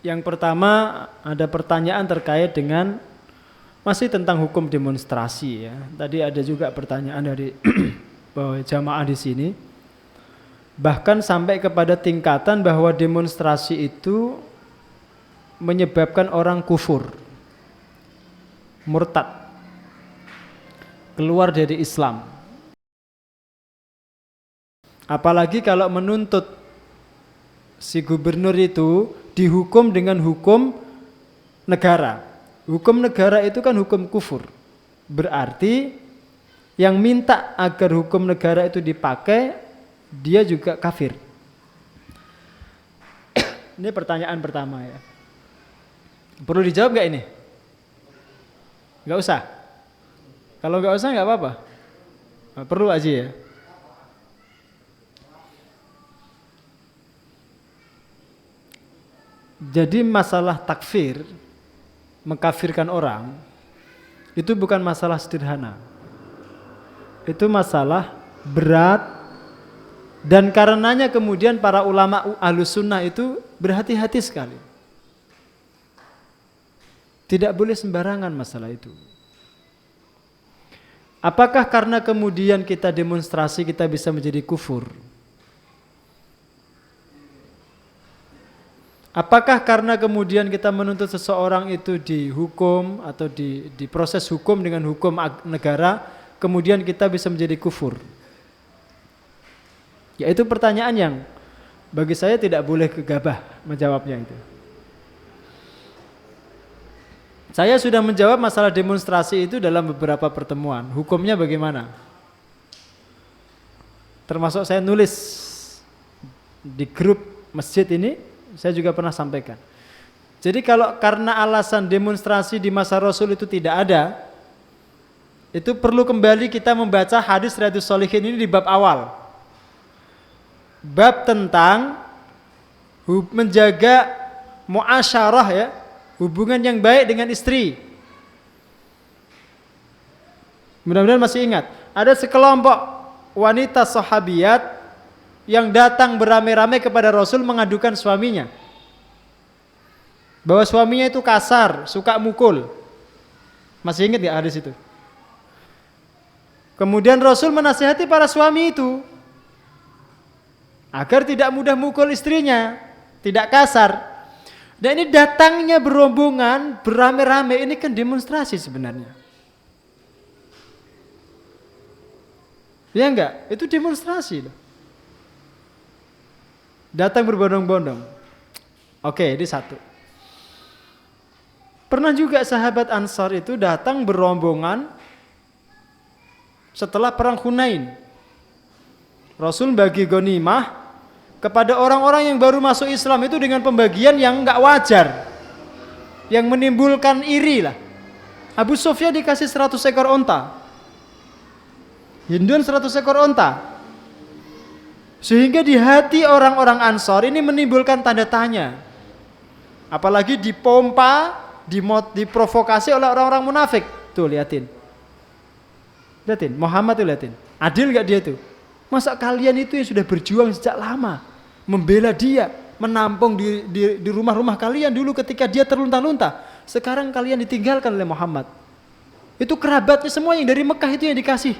Yang pertama ada pertanyaan terkait dengan masih tentang hukum demonstrasi ya. Tadi ada juga pertanyaan dari jamaah di sini. Bahkan sampai kepada tingkatan bahwa demonstrasi itu menyebabkan orang kufur, murtad, keluar dari Islam. Apalagi kalau menuntut si gubernur itu dihukum dengan hukum negara. Hukum negara itu kan hukum kufur. Berarti yang minta agar hukum negara itu dipakai, dia juga kafir. Ini pertanyaan pertama ya. Perlu dijawab gak ini? Gak usah. Kalau gak usah gak apa-apa. Perlu aja ya. Jadi masalah takfir, mengkafirkan orang, itu bukan masalah sederhana. Itu masalah berat, dan karenanya kemudian para ulama Ahlus Sunnah itu berhati-hati sekali. Tidak boleh sembarangan masalah itu. Apakah karena kemudian kita demonstrasi kita bisa menjadi kufur? Apakah karena kemudian kita menuntut seseorang itu dihukum atau diproses hukum dengan hukum negara, kemudian kita bisa menjadi kufur? Ya, itu pertanyaan yang bagi saya tidak boleh gegabah menjawabnya itu. Saya sudah menjawab masalah demonstrasi itu dalam beberapa pertemuan. Hukumnya bagaimana? Termasuk saya nulis di grup masjid ini, saya juga pernah sampaikan. Jadi kalau karena alasan demonstrasi di masa Rasul itu tidak ada, itu perlu kembali kita membaca hadis Riyadhus Shalihin ini di bab awal. Bab tentang menjaga muasyarah ya, hubungan yang baik dengan istri. Mudah-mudahan masih ingat. Ada sekelompok wanita sahabiyat yang datang beramai-ramai kepada Rasul mengadukan suaminya. Bahwa suaminya itu kasar, suka mukul. Masih ingat ya hadis itu? Kemudian Rasul menasihati para suami itu agar tidak mudah mukul istrinya, tidak kasar. Dan ini datangnya berombongan, beramai-ramai, ini kan demonstrasi sebenarnya. Ya enggak? Itu demonstrasi loh. Datang berbondong-bondong. Oke, ini satu. Pernah juga sahabat Ansar itu datang berombongan setelah perang Hunain. Rasul bagi ghanimah kepada orang-orang yang baru masuk Islam itu dengan pembagian yang enggak wajar, yang menimbulkan iri lah. Abu Sufyan dikasih 100 ekor onta, Hindun 100 ekor onta. Sehingga di hati orang-orang Ansor ini menimbulkan tanda tanya. Apalagi dipompa, diprovokasi oleh orang-orang munafik. Tuh liatin. Liatin, Muhammad tuh liatin. Adil gak dia tuh? Masa kalian itu yang sudah berjuang sejak lama, membela dia, menampung di rumah-rumah kalian dulu ketika dia terlunta-lunta. Sekarang kalian ditinggalkan oleh Muhammad. Itu kerabatnya semua yang dari Mekah itu yang dikasih.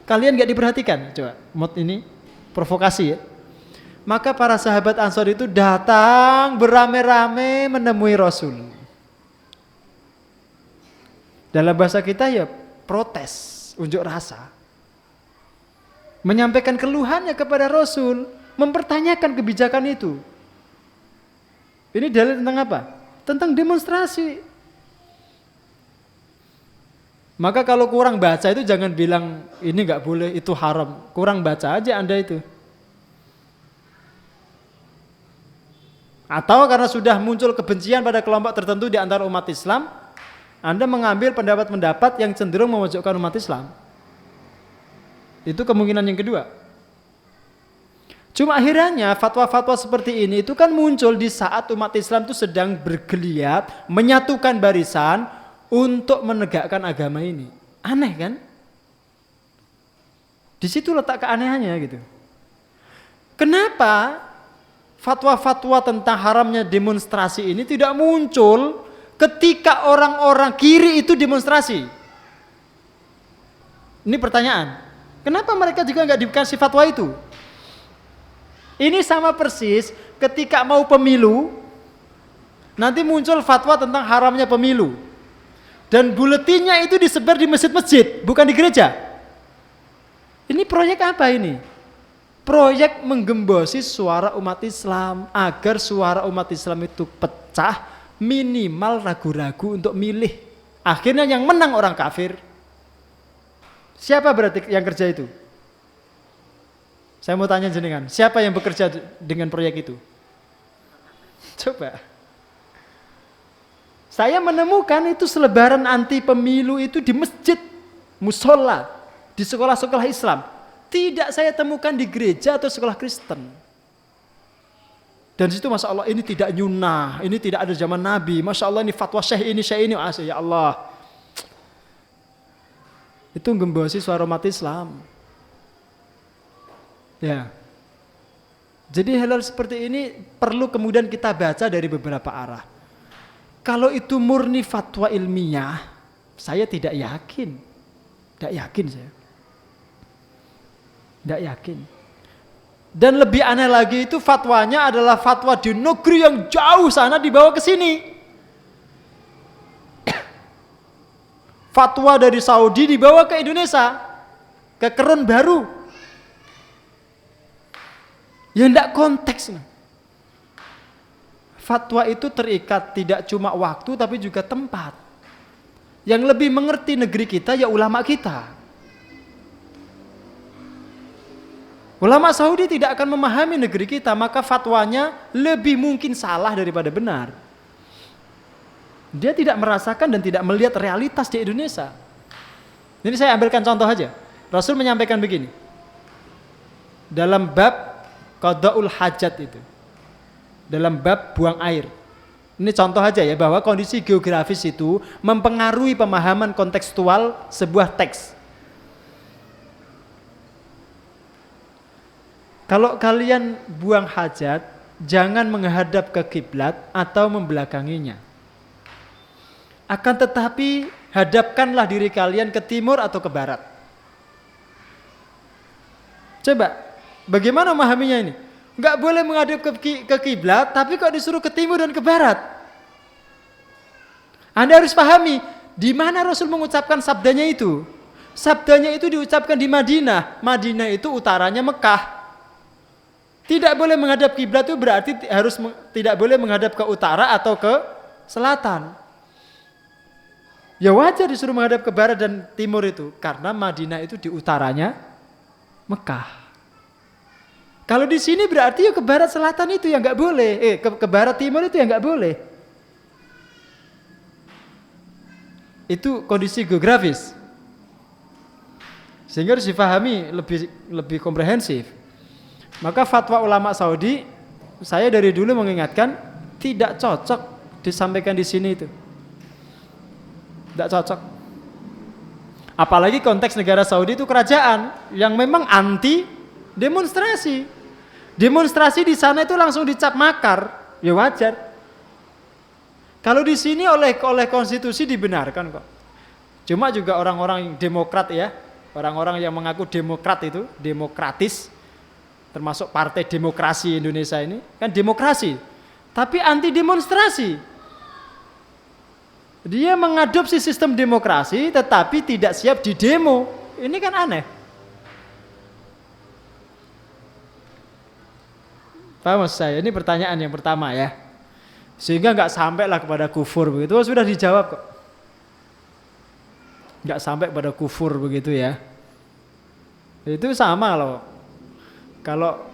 Kalian gak diperhatikan? Coba, mod ini provokasi ya. Maka para sahabat Ansor itu datang beramai-ramai menemui Rasul. Dalam bahasa kita ya protes, unjuk rasa. Menyampaikan keluhannya kepada Rasul, mempertanyakan kebijakan itu. Ini dalil tentang apa? Tentang demonstrasi. Maka kalau kurang baca itu jangan bilang ini nggak boleh, itu haram. Kurang baca aja Anda itu. Atau karena sudah muncul kebencian pada kelompok tertentu di antara umat Islam, Anda mengambil pendapat-pendapat yang cenderung memojokkan umat Islam. Itu kemungkinan yang kedua. Cuma akhirnya fatwa-fatwa seperti ini itu kan muncul di saat umat Islam itu sedang bergeliat, menyatukan barisan untuk menegakkan agama ini. Aneh kan? Di situ letak keanehannya gitu. Kenapa fatwa-fatwa tentang haramnya demonstrasi ini tidak muncul ketika orang-orang kiri itu demonstrasi. Ini pertanyaan. Kenapa mereka juga nggak dikasih fatwa itu? Ini sama persis ketika mau pemilu, nanti muncul fatwa tentang haramnya pemilu. Dan buletinnya itu disebar di masjid-masjid, bukan di gereja. Ini proyek apa ini? Proyek menggembosi suara umat Islam, agar suara umat Islam itu pecah, minimal ragu-ragu untuk milih. Akhirnya yang menang orang kafir. Siapa berarti yang kerja itu? Saya mau tanya jenengan, siapa yang bekerja dengan proyek itu? Coba. Saya menemukan itu selebaran anti pemilu itu di masjid, musola, di sekolah-sekolah Islam. Tidak saya temukan di gereja atau sekolah Kristen. Dan situ Masya Allah ini tidak nyunah, ini tidak ada zaman Nabi. Masya Allah ini fatwa syekh ini, ya Allah. Itu gembosi suara umat Islam. Ya. Jadi hal-hal seperti ini perlu kemudian kita baca dari beberapa arah. Kalau itu murni fatwa ilmiah, saya tidak yakin. Tidak yakin saya. Tidak yakin. Dan lebih aneh lagi itu fatwanya adalah fatwa di negeri yang jauh sana dibawa ke sini. Fatwa dari Saudi dibawa ke Indonesia, ke Kerun Baru. Ya enggak konteks. Fatwa itu terikat tidak cuma waktu tapi juga tempat. Yang lebih mengerti negeri kita ya ulama kita. Ulama Saudi tidak akan memahami negeri kita, maka fatwanya lebih mungkin salah daripada benar. Dia tidak merasakan dan tidak melihat realitas di Indonesia. Jadi saya ambilkan contoh aja. Rasul menyampaikan begini. Dalam bab qada'ul hajat itu. Dalam bab buang air. Ini contoh aja ya, bahwa kondisi geografis itu mempengaruhi pemahaman kontekstual sebuah teks. Kalau kalian buang hajat, jangan menghadap ke kiblat atau membelakanginya. Akan tetapi hadapkanlah diri kalian ke timur atau ke barat. Coba, bagaimana memahaminya ini? Enggak boleh menghadap ke kiblat, tapi kok disuruh ke timur dan ke barat? Anda harus pahami, di mana Rasul mengucapkan sabdanya itu. Sabdanya itu diucapkan di Madinah. Madinah itu utaranya Mekah. Tidak boleh menghadap kiblat itu berarti tidak boleh menghadap ke utara atau ke selatan. Ya wajar disuruh menghadap ke barat dan timur itu, karena Madinah itu di utaranya Mekah. Kalau di sini berarti ya ke barat selatan itu yang nggak boleh, ke barat timur itu yang nggak boleh. Itu kondisi geografis. Sehingga harus difahami lebih komprehensif. Maka fatwa ulama Saudi, saya dari dulu mengingatkan tidak cocok disampaikan di sini itu. Tidak cocok. Apalagi konteks negara Saudi itu kerajaan yang memang anti demonstrasi. Demonstrasi di sana itu langsung dicap makar, ya wajar. Kalau di sini oleh konstitusi dibenarkan kok. Cuma juga orang-orang demokrat ya, orang-orang yang mengaku demokrat itu, demokratis, termasuk Partai Demokrasi Indonesia ini, kan demokrasi, tapi anti demonstrasi. Dia mengadopsi sistem demokrasi tetapi tidak siap di demo. Ini kan aneh. Paham maksud saya? Ini pertanyaan yang pertama ya. Sehingga nggak sampailah kepada kufur begitu. Sudah dijawab kok. Nggak sampai pada kufur begitu ya. Itu sama loh. Kalau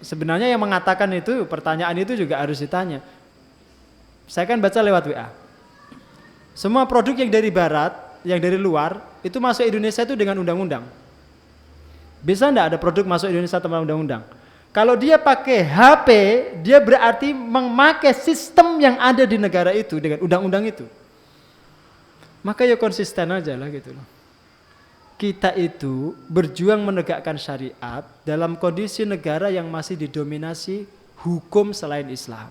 sebenarnya yang mengatakan itu, pertanyaan itu juga harus ditanya. Saya kan baca lewat WA. Semua produk yang dari barat, yang dari luar, itu masuk Indonesia itu dengan undang-undang. Bisa enggak ada produk masuk Indonesia tanpa undang-undang? Kalau dia pakai HP, dia berarti memakai sistem yang ada di negara itu dengan undang-undang itu. Maka ya konsisten aja lah gitu loh. Kita itu berjuang menegakkan syariat dalam kondisi negara yang masih didominasi hukum selain Islam.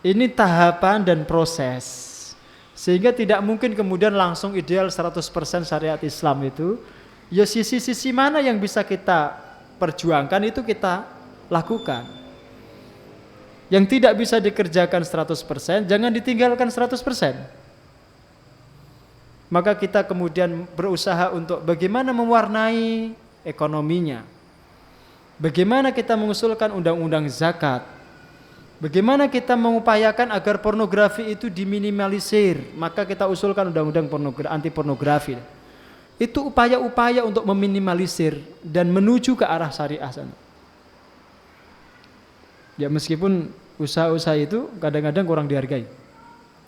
Ini tahapan dan proses, sehingga tidak mungkin kemudian langsung ideal 100% syariat Islam itu. Ya sisi-sisi mana yang bisa kita perjuangkan itu kita lakukan. Yang tidak bisa dikerjakan 100%, jangan ditinggalkan 100%. Maka kita kemudian berusaha untuk bagaimana mewarnai ekonominya. Bagaimana kita mengusulkan undang-undang zakat. Bagaimana kita mengupayakan agar pornografi itu diminimalisir. Maka kita usulkan undang-undang anti pornografi. Itu upaya-upaya untuk meminimalisir dan menuju ke arah syariah sana. Ya meskipun usaha-usaha itu kadang-kadang kurang dihargai.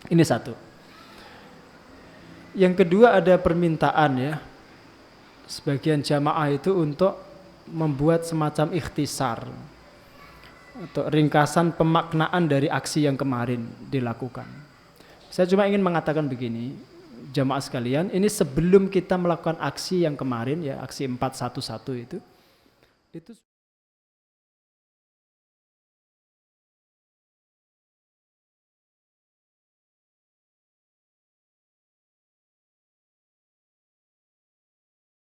Ini satu. Yang kedua ada permintaan ya. Sebagian jamaah itu untuk membuat semacam ikhtisar atau ringkasan pemaknaan dari aksi yang kemarin dilakukan. Saya cuma ingin mengatakan begini, jamaah sekalian, ini sebelum kita melakukan aksi yang kemarin ya, aksi 411 itu